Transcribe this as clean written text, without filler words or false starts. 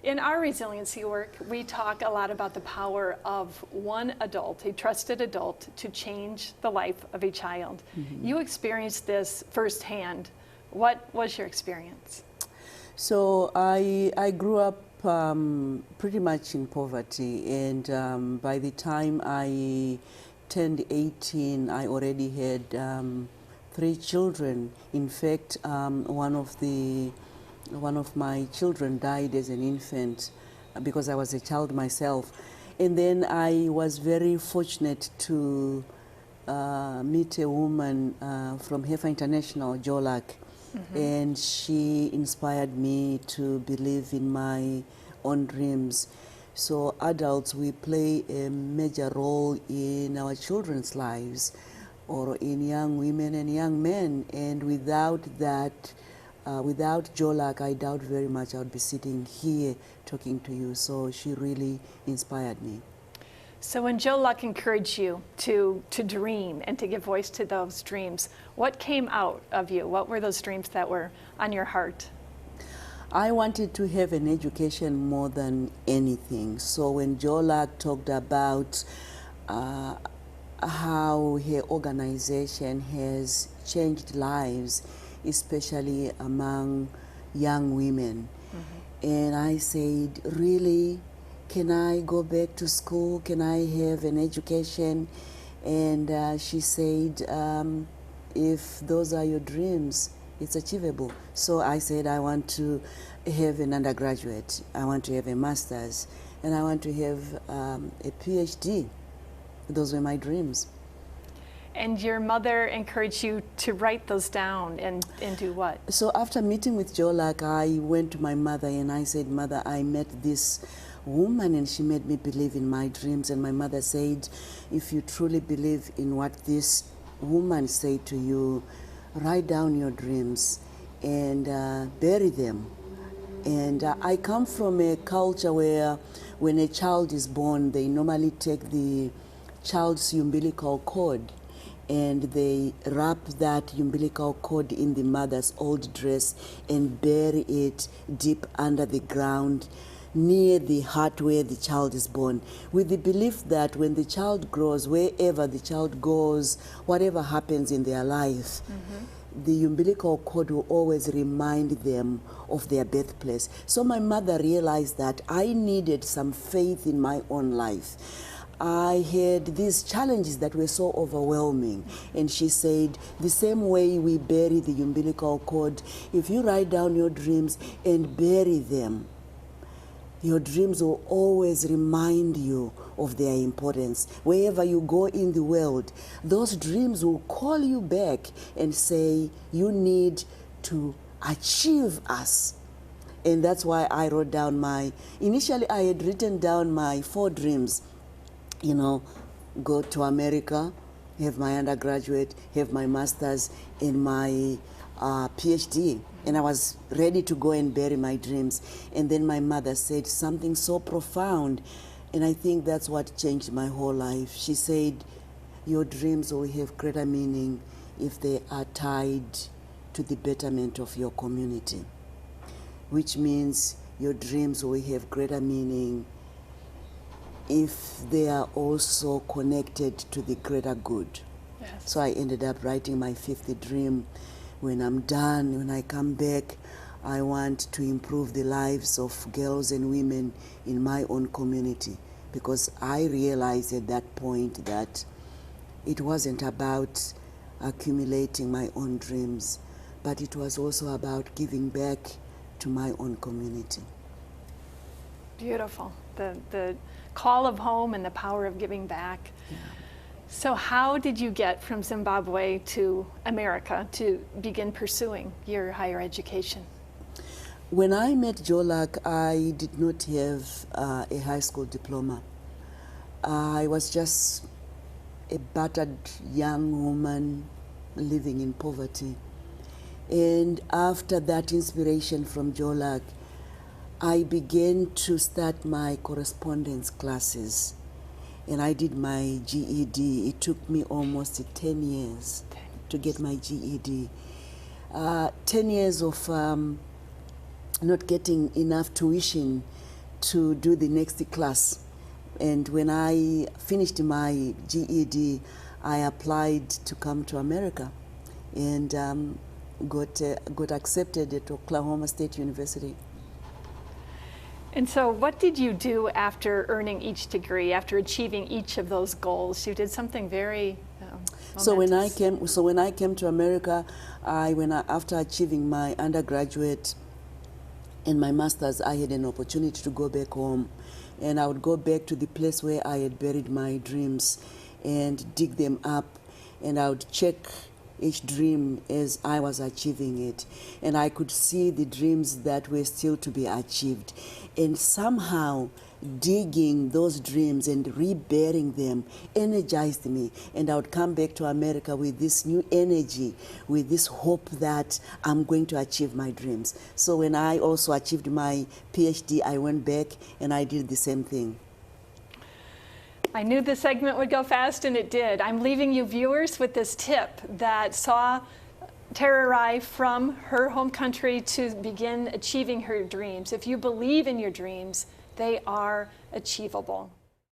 In our resiliency work, we talk a lot about the power of one adult, a trusted adult, to change the life of a child. You experienced this firsthand. What was your experience? So I grew up pretty much in poverty, and by the time I turned 18, I already had 3 children. In fact, one of my children died as an infant because I was a child myself. And then I was very fortunate to meet a woman from Heifer International, Jolak, and she inspired me to believe in my own dreams. So adults, we play a major role in our children's lives, or in young women and young men, and without that, without Jolak, I doubt very much I would be sitting here talking to you. So she really inspired me. So when Joe Luck encouraged you to dream and to give voice to those dreams, what came out of you? What were those dreams that were on your heart? I wanted to have an education more than anything. So when Joe Luck talked about how her organization has changed lives, especially among young women, and I said, really? Can I go back to school? Can I have an education? And she said, if those are your dreams, it's achievable. So I said, I want to have an undergraduate. I want to have a master's. And I want to have a PhD. Those were my dreams. And your mother encouraged you to write those down and do what? So after meeting with Jolak, I went to my mother and I said, Mother, I met this woman and she made me believe in my dreams. And my mother said, if you truly believe in what this woman said to you, write down your dreams and bury them. And I come from a culture where when a child is born, they normally take the child's umbilical cord and they wrap that umbilical cord in the mother's old dress and bury it deep under the ground near the heart where the child is born, with the belief that when the child grows, wherever the child goes, whatever happens in their life, the umbilical cord will always remind them of their birthplace. So my mother realized that I needed some faith in my own life. I had these challenges that were so overwhelming. And she said, the same way we bury the umbilical cord, if you write down your dreams and bury them, your dreams will always remind you of their importance. Wherever you go in the world, those dreams will call you back and say, you need to achieve us. And that's why I wrote down initially I had written down my 4 dreams. You know, go to America, have my undergraduate, have my master's, and my PhD. And I was ready to go and bury my dreams. And then my mother said something so profound, and I think that's what changed my whole life. She said, your dreams will have greater meaning if they are tied to the betterment of your community, which means your dreams will have greater meaning if they are also connected to the greater good. Yes. So I ended up writing my 5th dream. When I'm done, when I come back, I want to improve the lives of girls and women in my own community, because I realized at that point that it wasn't about accumulating my own dreams, but it was also about giving back to my own community. Beautiful. The call of home and the power of giving back. Yeah. So how did you get from Zimbabwe to America to begin pursuing your higher education? When I met Jolak, I did not have a high school diploma. I was just a battered young woman living in poverty. And after that inspiration from Jolak, I began to start my correspondence classes. And I did my GED. It took me almost 10 years to get my GED. 10 years of not getting enough tuition to do the next class. And when I finished my GED, I applied to come to America and got accepted at Oklahoma State University. And so what did you do after earning each degree, after achieving each of those goals? You did something very momentous. So when I came to America, after achieving my undergraduate and my master's, I had an opportunity to go back home. And I would go back to the place where I had buried my dreams and dig them up. And I would check each dream as I was achieving it. And I could see the dreams that were still to be achieved. And somehow digging those dreams and reburying them energized me. And I would come back to America with this new energy, with this hope that I'm going to achieve my dreams. So when I also achieved my PhD, I went back and I did the same thing. I knew this segment would go fast, and it did. I'm leaving you viewers with this tip that saw Tererai from her home country to begin achieving her dreams. If you believe in your dreams, they are achievable.